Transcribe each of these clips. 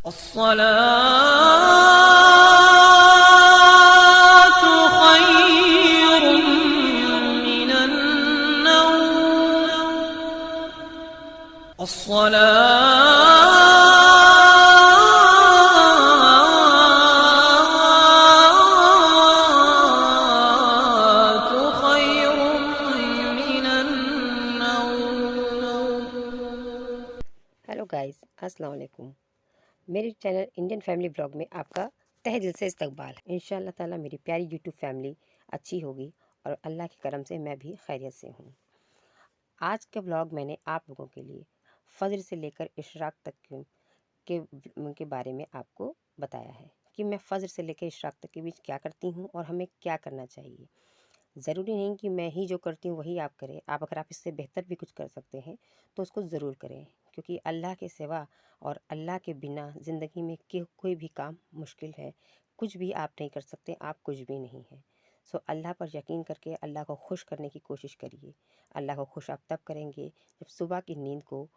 अस्सलातु खैरुम मिनन नौम। अस्सलातु खैरुम मिनन नौम। Hello guys, अस्सलाम वालेकुम। मेरे चैनल इंडियन फैमिली ब्लॉग में आपका तहे दिल से इस्तकबाल है। इंशाअल्लाह ताला मेरी प्यारी यूट्यूब फैमिली अच्छी होगी और अल्लाह के करम से मैं भी खैरियत से हूँ। आज का ब्लॉग मैंने आप लोगों के लिए फजर से लेकर इशराक तक के बारे में आपको बताया है कि मैं फ़जर से लेकर इशराक तक के बीच क्या करती हूँ और हमें क्या करना चाहिए। ज़रूरी नहीं कि मैं ही जो करती हूँ वही आप करें। आप अगर आप इससे बेहतर भी कुछ कर सकते हैं तो उसको ज़रूर करें, क्योंकि अल्लाह के सिवा और अल्लाह के बिना ज़िंदगी में कोई भी काम मुश्किल है। कुछ भी आप नहीं कर सकते, आप कुछ भी नहीं हैं। सो अल्लाह पर यकीन करके अल्लाह को खुश करने की कोशिश करिए। अल्लाह को खुश आप तब करेंगे जब सुबह की नींद को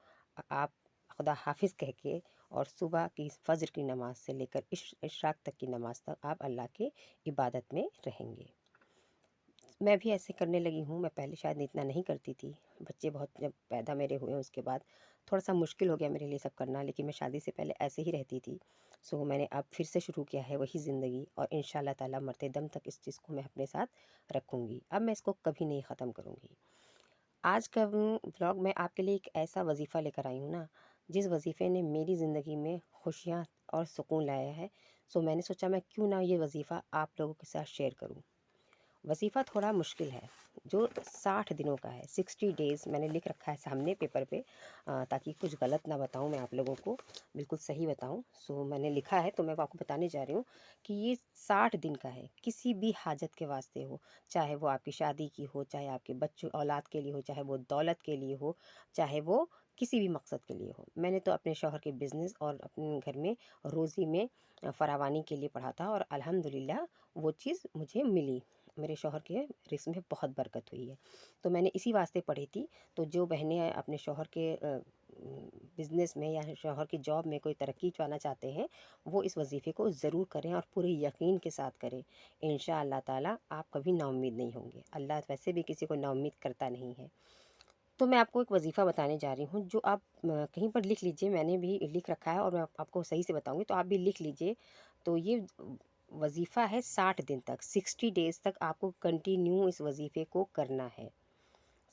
आप खुदा हाफिज़ कह के और सुबह की फ़जर की नमाज़ से लेकर इशराक तक की नमाज़ तक आप अल्लाह के इबादत में रहेंगे। मैं भी ऐसे करने लगी हूँ। मैं पहले शायद इतना नहीं करती थी। बच्चे बहुत जब पैदा मेरे हुए उसके बाद थोड़ा सा मुश्किल हो गया मेरे लिए सब करना, लेकिन मैं शादी से पहले ऐसे ही रहती थी। सो मैंने अब फिर से शुरू किया है वही ज़िंदगी, और इंशाल्लाह ताला मरते दम तक इस चीज़ को मैं अपने साथ रखूँगी। अब मैं इसको कभी नहीं ख़त्म करूँगी। आज का ब्लॉग मैं आपके लिए एक ऐसा वजीफ़ा लेकर आई हूँ ना, जिस वजीफ़े ने मेरी ज़िंदगी में खुशियाँ और सुकून लाया है। सो मैंने सोचा मैं क्यों ना ये वजीफ़ा आप लोगों के साथ शेयर करूँ। वजीफ़ा थोड़ा मुश्किल है, जो 60 दिनों का है। 60 डेज़ मैंने लिख रखा है सामने पेपर पे, ताकि कुछ गलत ना बताऊं, मैं आप लोगों को बिल्कुल सही बताऊं। सो मैंने लिखा है तो मैं आपको बताने जा रही हूँ कि ये 60 दिन का है। किसी भी हाजत के वास्ते हो, चाहे वो आपकी शादी की हो, चाहे आपके बच्चों औलाद के लिए हो, चाहे वो दौलत के लिए हो, चाहे वो किसी भी मकसद के लिए हो। मैंने तो अपने शौहर के बिज़नेस और अपने घर में रोज़ी में फरावानी के लिए पढ़ा था, और अल्हम्दुलिल्लाह वो चीज़ मुझे मिली। मेरे शौहर के रिस्क में बहुत बरकत हुई है, तो मैंने इसी वास्ते पढ़ी थी। तो जो बहनें अपने शौहर के बिज़नेस में या शौहर की जॉब में कोई तरक्की पाना चाहते हैं, वो इस वजीफ़े को ज़रूर करें और पूरे यकीन के साथ करें। इंशाअल्लाह ताला आप कभी नाउम्मीद नहीं होंगे। अल्लाह वैसे भी किसी को नाउम्मीद करता नहीं है। तो मैं आपको एक वजीफ़ा बताने जा रही हूँ, जो आप कहीं पर लिख लीजिए। मैंने भी लिख रखा है और मैं आपको सही से बताऊँगी, तो आप भी लिख लीजिए। तो ये वजीफ़ा है 60 दिन तक, 60 डेज़ तक आपको कंटिन्यू इस वजीफ़े को करना है।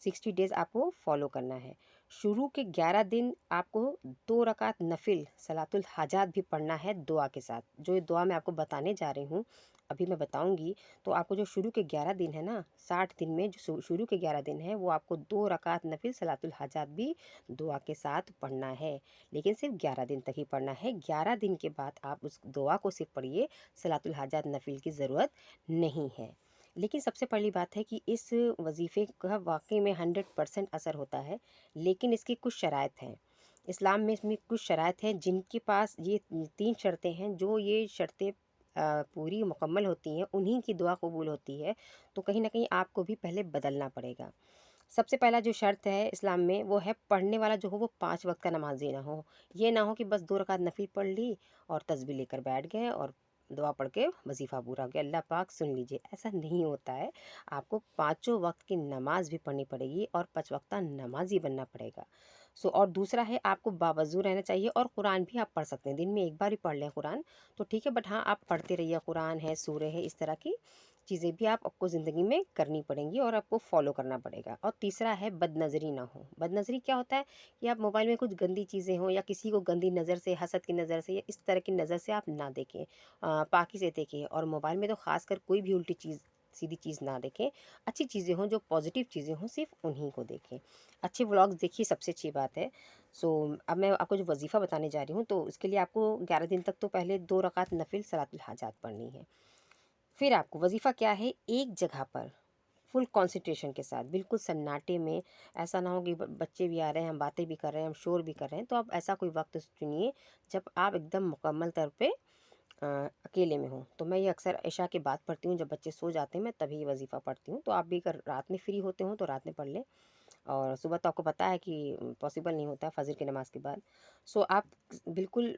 60 डेज़ आपको फॉलो करना है। शुरू के 11 दिन आपको 2 रकात नफिल सलातुल हाजात भी पढ़ना है दुआ के साथ। जो ये दुआ मैं आपको बताने जा रही हूँ, अभी मैं बताऊँगी। तो आपको जो शुरू के 11 दिन है ना, 60 दिन में जो शुरू के 11 दिन है, वो आपको 2 रकात नफिल सलातुल हाजात भी दुआ के साथ पढ़ना है। लेकिन सिर्फ 11 दिन तक ही पढ़ना है। 11 दिन के बाद आप उस दुआ को सिर्फ पढ़िए, सलातुल हाजात नफिल की ज़रूरत नहीं है। लेकिन सबसे पहली बात है कि इस वजीफ़े का वाक़ई में 100% असर होता है, लेकिन इसकी कुछ शराइत हैं। इस्लाम में इसमें कुछ शराइत हैं, जिनके पास ये 3 शर्तें हैं। जो ये शर्तें पूरी मुकम्मल होती हैं, उन्हीं की दुआ कबूल होती है। तो कहीं न कहीं आपको भी पहले बदलना पड़ेगा। सबसे पहला जो शर्त है इस्लाम में, वो है पढ़ने वाला जो हो वो 5 वक़्त का नमाज़ी ना हो। ये ना हो कि बस 2 रकात नफ़िल पढ़ ली और तस्बीह लेकर बैठ गए और दुआ पढ़ के वजीफ़ा पूरा हो गया, अल्लाह पाक सुन लीजिए। ऐसा नहीं होता है। आपको पाँचों वक्त की नमाज भी पढ़नी पड़ेगी और 5 वक्ता नमाजी बनना पड़ेगा। और दूसरा है, आपको बावज़ू रहना चाहिए, और कुरान भी आप पढ़ सकते हैं। दिन में एक बार ही पढ़ लें कुरान तो ठीक है, बट हाँ, आप पढ़ते रहिए। कुरान है, सूरे है, इस तरह की चीज़ें भी आपको ज़िंदगी में करनी पड़ेंगी और आपको फॉलो करना पड़ेगा। और तीसरा है, बदनज़री ना हो। बदनज़री क्या होता है कि आप मोबाइल में कुछ गंदी चीज़ें हों, या किसी को गंदी नज़र से, हसद की नज़र से, या इस तरह की नज़र से आप ना देखें। पाकी से देखें, और मोबाइल में तो ख़ासकर कोई भी उल्टी चीज़, सीधी चीज़ ना देखें। अच्छी चीज़ें हों, जो पॉजिटिव चीज़ें हों, सिर्फ उन्हीं को देखें। अच्छे व्लॉग्स देखिए, सबसे अच्छी बात है। अब मैं आपको जो वजीफ़ा बताने जा रही हूँ, तो उसके लिए आपको 11 दिन तक तो पहले 2 रकात नफिल सलातुल हाजात पढ़नी है। फिर आपको वजीफ़ा क्या है, एक जगह पर फुल कंसंट्रेशन के साथ, बिल्कुल सन्नाटे में। ऐसा ना हो कि बच्चे भी आ रहे हैं, हम बातें भी कर रहे हैं, हम शोर भी कर रहे हैं। तो आप ऐसा कोई वक्त चुनिए जब आप एकदम मुकम्मल तौर पे अकेले में हूँ। तो मैं ये अक्सर इशा के बाद पढ़ती हूँ, जब बच्चे सो जाते हैं मैं तभी ये वजीफ़ा पढ़ती हूँ। तो आप भी अगर रात में फ्री होते हो तो रात में पढ़ लें, और सुबह तो आपको पता है कि पॉसिबल नहीं होता है फ़जर की नमाज़ के बाद। आप बिल्कुल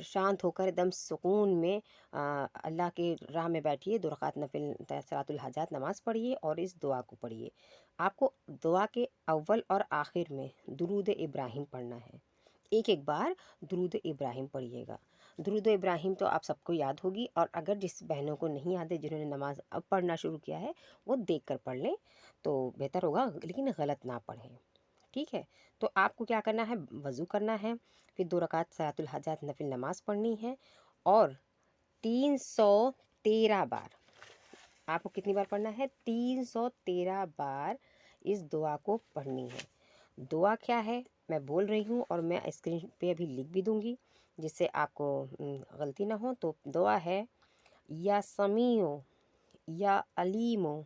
शांत होकर एकदम सुकून में अल्लाह के राह में बैठिए, 2 रकात नफिल सलातुल हाजात नमाज़ पढ़िए और इस दुआ को पढ़िए। आपको दुआ के अव्वल और आखिर में दुरूद इब्राहिम पढ़ना है। एक-एक बार दुरूद इब्राहिम पढ़िएगा। दुरूद इब्राहिम तो आप सबको याद होगी, और अगर जिस बहनों को नहीं याद है, जिन्होंने नमाज़ अब पढ़ना शुरू किया है, वो देख कर पढ़ लें तो बेहतर होगा, लेकिन गलत ना पढ़ें। ठीक है? तो आपको क्या करना है, वज़ू करना है, फिर 2 रकात सलातुल हाजात नफिल नमाज़ पढ़नी है, और 313 बार, आपको कितनी बार पढ़ना है, 313 बार इस दुआ को पढ़नी है। दुआ क्या है मैं बोल रही हूँ, और मैं स्क्रीन पे अभी लिख भी दूंगी, जिससे आपको गलती ना हो। तो दुआ है, या समीओ, या अलीमो,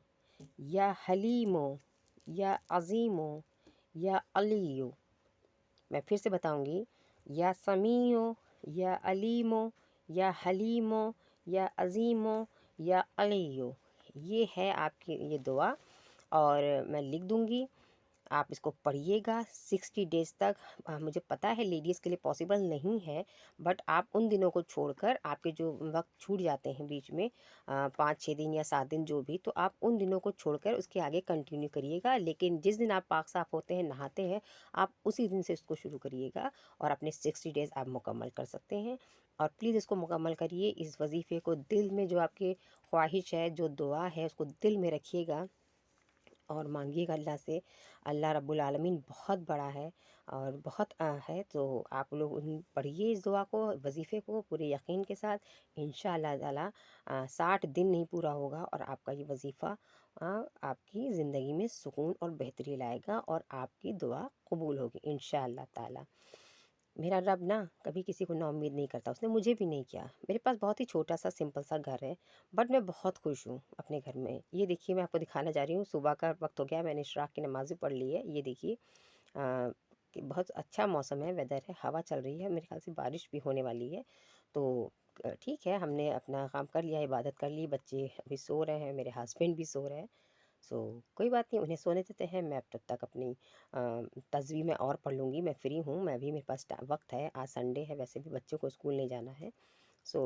या हलीमो, या अजीमो, या अलियो। मैं फिर से बताऊंगी, या समीओ, या अलीमो, या हलीमो, या अजीमो, या अलियो। ये है आपकी ये दुआ, और मैं लिख दूंगी, आप इसको पढ़िएगा 60 डेज़ तक। मुझे पता है लेडीज़ के लिए पॉसिबल नहीं है, बट आप उन दिनों को छोड़कर, आपके जो वक्त छूट जाते हैं बीच में, 5-6 दिन या 7 दिन जो भी, तो आप उन दिनों को छोड़कर उसके आगे कंटिन्यू करिएगा। लेकिन जिस दिन आप पाक साफ़ होते हैं, नहाते हैं, आप उसी दिन से इसको शुरू करिएगा, और अपने 60 डेज़ आप मुकम्मल कर सकते हैं। और प्लीज़ इसको मुकम्मल करिए। इस वजीफ़े को दिल में, जो आपकी ख्वाहिश है, जो दुआ है, उसको दिल में रखिएगा और मांगिएगा अल्लाह से। अल्लाह रब्बुल आलमीन बहुत बड़ा है और बहुत है। तो आप लोग पढ़िए इस दुआ को, वजीफ़े को पूरे यकीन के साथ। इंशाअल्लाह ताला 60 दिन नहीं पूरा होगा और आपका ये वजीफ़ा आपकी ज़िंदगी में सुकून और बेहतरी लाएगा, और आपकी दुआ कबूल होगी इंशाअल्लाह ताला। मेरा रब ना कभी किसी को नाउम्मीद नहीं करता, उसने मुझे भी नहीं किया। मेरे पास बहुत ही छोटा सा सिंपल सा घर है, बट मैं बहुत खुश हूँ अपने घर में। ये देखिए, मैं आपको दिखाना जा रही हूँ, सुबह का वक्त हो गया, मैंने इशराक की नमाज़ भी पढ़ ली है। ये देखिए, कि बहुत अच्छा मौसम है, वेदर है, हवा चल रही है, मेरे ख्याल से बारिश भी होने वाली है। तो ठीक है, हमने अपना काम कर लिया, इबादत कर ली, बच्चे अभी सो रहे हैं, मेरे हस्बैंड भी सो रहे हैं। सो कोई बात नहीं, उन्हें सोने देते हैं। मैं अब तब तक अपनी तस्वीर में और पढ़ लूँगी। मैं फ्री हूँ, मैं भी, मेरे पास वक्त है। आज संडे है, वैसे भी बच्चों को स्कूल नहीं जाना है। सो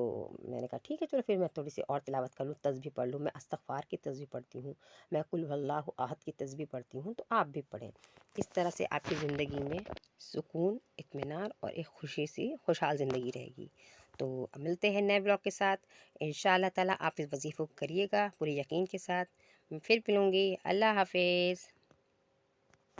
मैंने कहा ठीक है, चलो फिर मैं थोड़ी सी और तिलावत कर लूँ, तस्बीह पढ़ लूँ। मैं इस्तग़फ़ार की तस्बीह पढ़ती हूँ, मैं कुल हुवल्लाहु अहद की तस्बीह पढ़ती हूँ, तो आप भी पढ़ें। इस तरह से आपकी ज़िंदगी में सुकून, इत्मीनान और एक खुशी सी खुशहाल ज़िंदगी रहेगी। तो मिलते हैं नए ब्लॉग के साथ इंशाअल्लाह ताला। आप इस वजीफ़े को करिएगा पूरे यकीन के साथ। मैं फिर मिलूँगी। अल्लाह हाफ़िज़।